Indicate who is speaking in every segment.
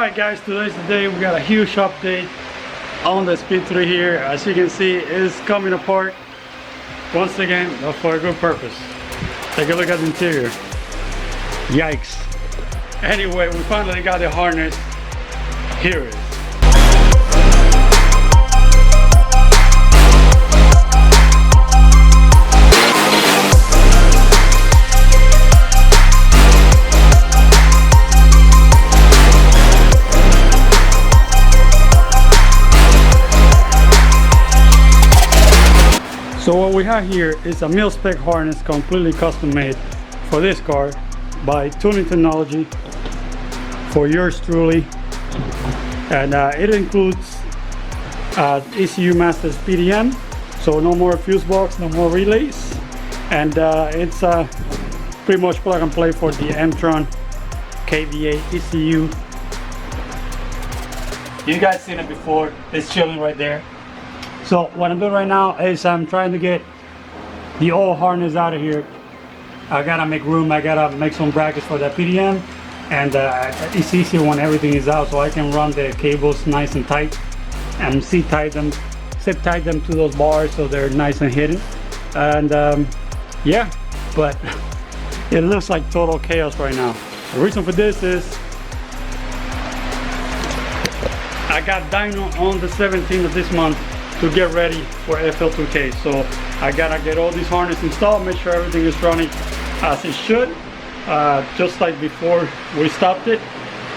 Speaker 1: Alright guys, today's the day. We got a huge update on the Speed 3 here. As you can see, it is coming apart once again, but for a good purpose. Take a look at the interior. Yikes. Anyway, we finally got the harness. Here it is. So what we have here is a Mil-Spec harness completely custom made for this car by Tuning Technology for yours truly, and it includes ECU Mazdaspeed3, so no more fuse box, no more relays, and it's pretty much plug and play for the Emtron KV8 ECU. You guys seen it before, it's chilling right there. So what I'm doing right now is I'm trying to get the old harness out of here. I gotta make room, I gotta make some brackets for that PDM, and it's easier when everything is out, so I can run the cables nice and tight and zip tie them to those bars so they're nice and hidden. And yeah, but it looks like total chaos right now. The reason for this is I got dyno on the 17th of this month to get ready for FL2K, so I gotta get all these harnesses installed, make sure everything is running as it should, just like before we stopped it.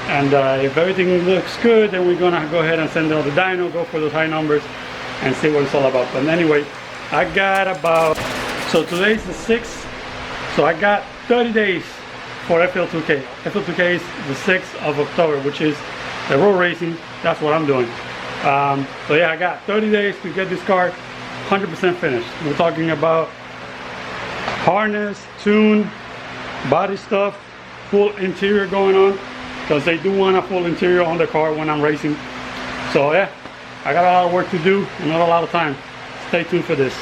Speaker 1: And if everything looks good, then we're gonna go ahead and send out the dyno, go for those high numbers, and see what it's all about. But anyway, I got about, so today's the 6th, so I got 30 days for FL2K. FL2K is the 6th of October, which is the road racing. That's what I'm doing. So yeah, I got 30 days to get this car 100% finished. We're talking about harness, tune, body stuff, full interior going on, because they do want a full interior on the car when I'm racing. So yeah, I got a lot of work to do and not a lot of time. Stay tuned for this.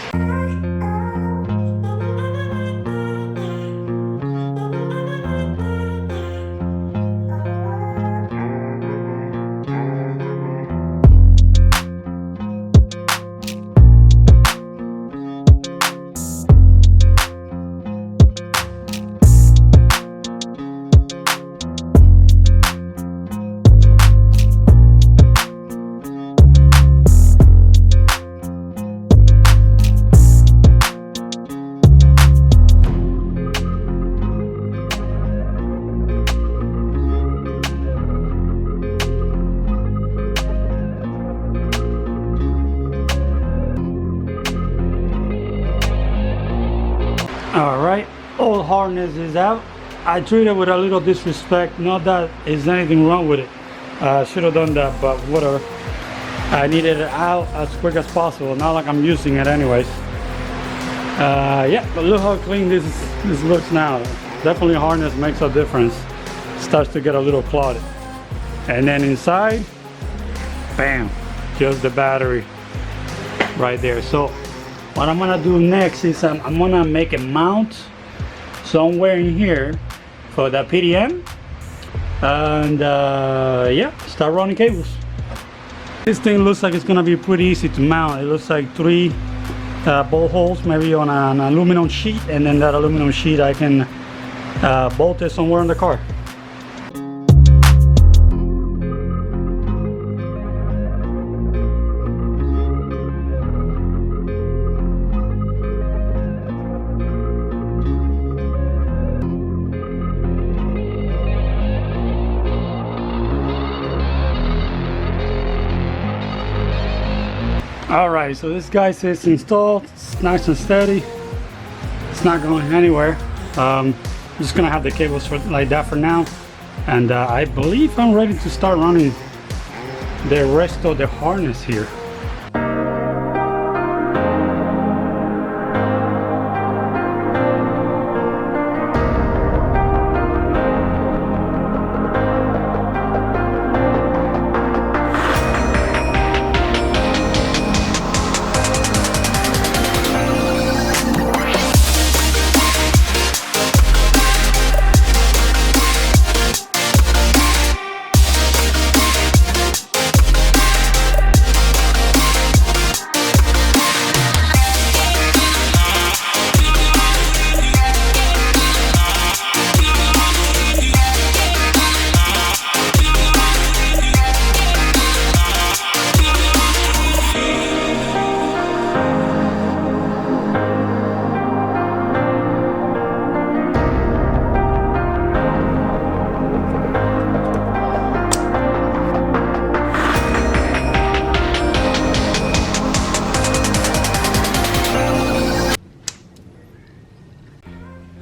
Speaker 1: Alright, old harness is out. I treated it with a little disrespect, not that there's anything wrong with it. Should have done that, but whatever. I needed it out as quick as possible, not like I'm using it anyways. Yeah, but look how clean this looks now. Definitely harness makes a difference. Starts to get a little clouded. And then inside, bam, just the battery right there. So what I'm gonna do next is I'm gonna make a mount somewhere in here for the PDM, and yeah, start running cables. This thing looks like it's gonna be pretty easy to mount. It looks like 3 bolt holes, maybe on an aluminum sheet, and then that aluminum sheet I can bolt it somewhere in the car. Alright, so this guy says installed. It's nice and steady. It's not going anywhere. I'm just gonna have the cables like that for now, and I believe I'm ready to start running the rest of the harness here.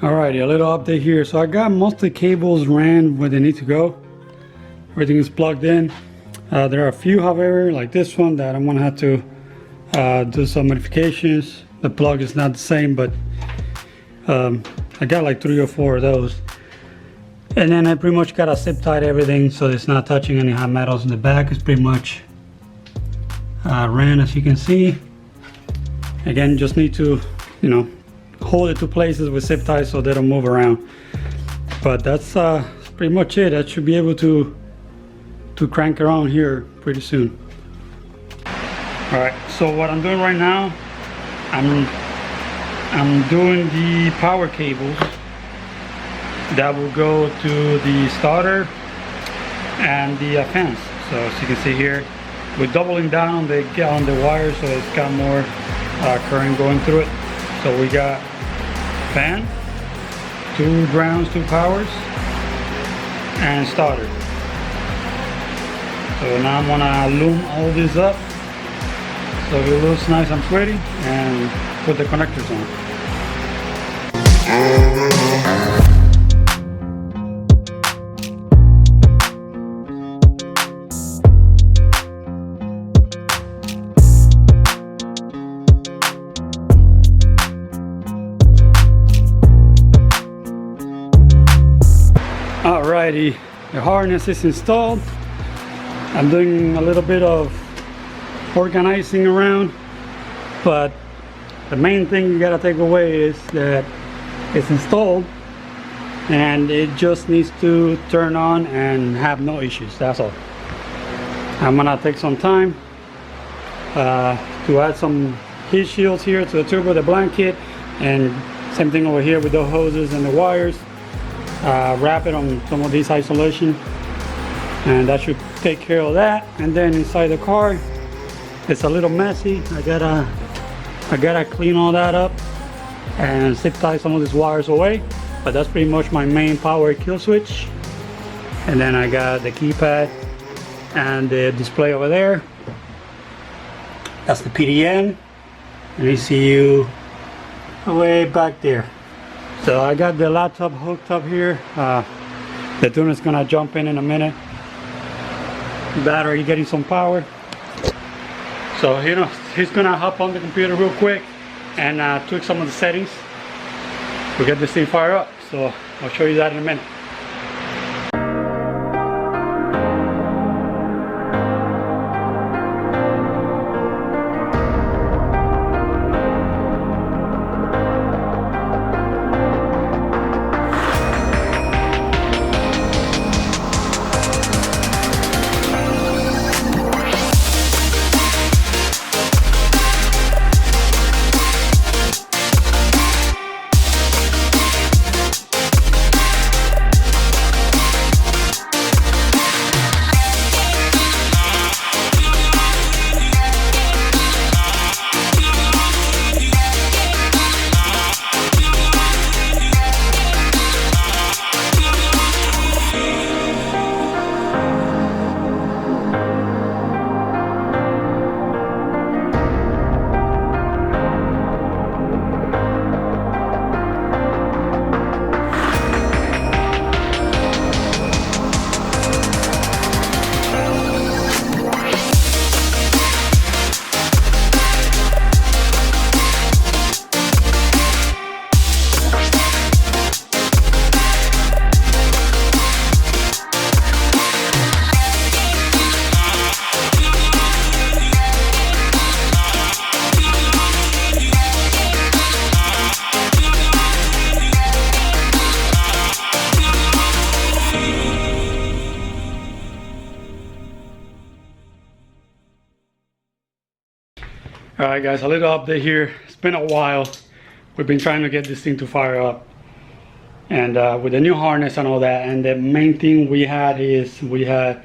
Speaker 1: Alrighty, a little update here. So I got most of the cables ran where they need to go. Everything is plugged in. There are a few, however, like this one, that I'm gonna have to do some modifications. The plug is not the same, but I got like 3 or 4 of those. And then I pretty much got to zip tie everything so it's not touching any hot metals in the back. It's pretty much ran, as you can see. Again, just need to, you know, hold it to places with zip ties so they don't move around. But that's pretty much it. I should be able to crank around here pretty soon. All right, so what I'm doing right now, I'm doing the power cables that will go to the starter and the fans. So as you can see here, we're doubling down on the wire so it's got more current going through it. So we got fan, 2 grounds, 2 powers, and starter. So now I'm gonna loom all this up so it looks nice and pretty, and put the connectors on. Alrighty, the harness is installed. I'm doing a little bit of organizing around, but the main thing you gotta take away is that it's installed and it just needs to turn on and have no issues. That's all. I'm gonna take some time to add some heat shields here to the turbo, the blanket, and same thing over here with the hoses and the wires. Wrap it on some of these isolation, and that should take care of that. And then inside the car, it's a little messy. I gotta clean all that up and zip tie some of these wires away, but that's pretty much my main power kill switch. And then I got the keypad and the display over there. That's the PDN, and ECU way back there. So I got the laptop hooked up here. The tuner's gonna jump in a minute. Battery getting some power. So you know, he's gonna hop on the computer real quick and tweak some of the settings. We'll get this thing fired up. So I'll show you that in a minute. Alright guys, a little update here. It's been a while. We've been trying to get this thing to fire up, and with the new harness and all that, and the main thing we had is we had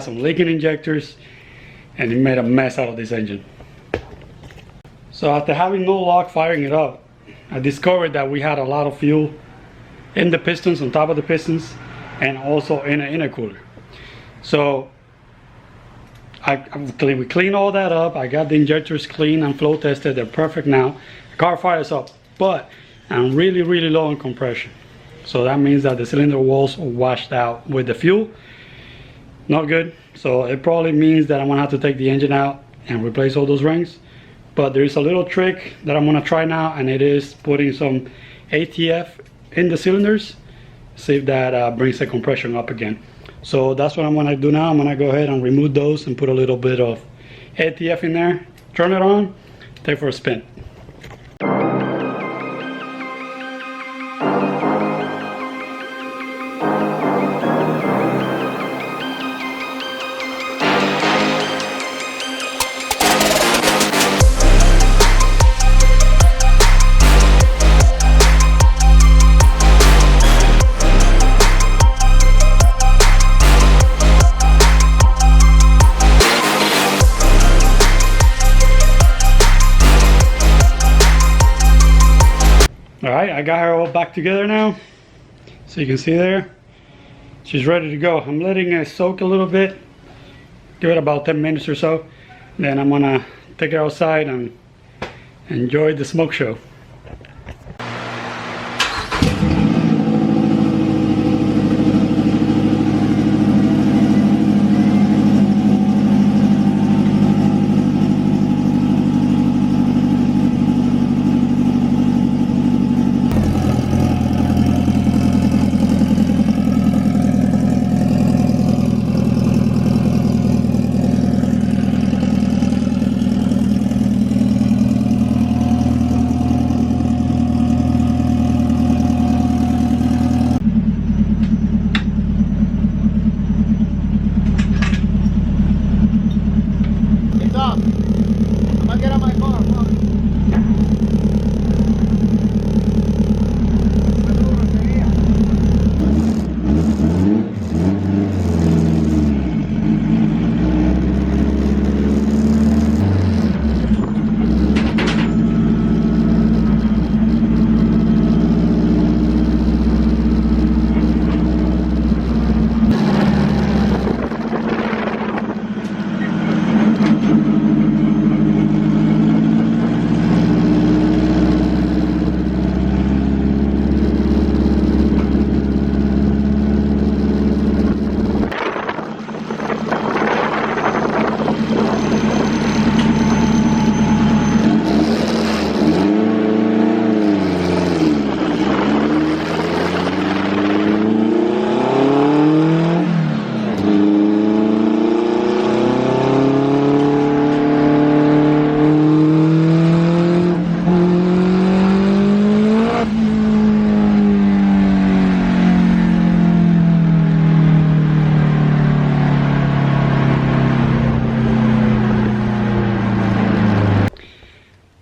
Speaker 1: some leaking injectors, and it made a mess out of this engine. So after having no luck firing it up, I discovered that we had a lot of fuel in the pistons, on top of the pistons, and also in an intercooler. So we cleaned all that up. I got the injectors clean and flow tested. They're perfect now. The car fires up, but and really low in compression. So that means that the cylinder walls are washed out with the fuel. Not good. So it probably means that I'm gonna have to take the engine out and replace all those rings. But there is a little trick that I'm gonna try now, and it is putting some ATF in the cylinders. See if that brings the compression up again. So that's what I'm gonna do now. I'm gonna go ahead and remove those and put a little bit of ATF in there, turn it on, take for a spin. Alright, I got her all back together now. So you can see there, she's ready to go. I'm letting it soak a little bit, give it about 10 minutes or so. Then I'm gonna take it outside and enjoy the smoke show.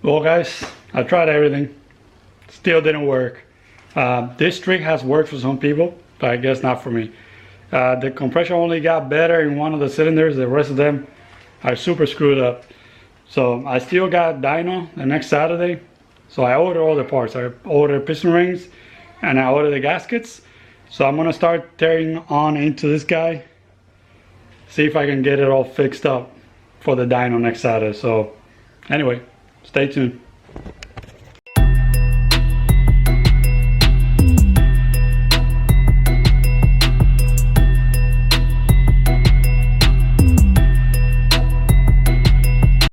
Speaker 1: Well guys, I tried everything, still didn't work. This trick has worked for some people, but I guess not for me. The compression only got better in one of the cylinders, the rest of them are super screwed up. So I still got dyno the next Saturday, so I ordered all the parts. I ordered piston rings and I ordered the gaskets. So I'm gonna start tearing on into this guy, see if I can get it all fixed up for the dyno next Saturday. So anyway, stay tuned.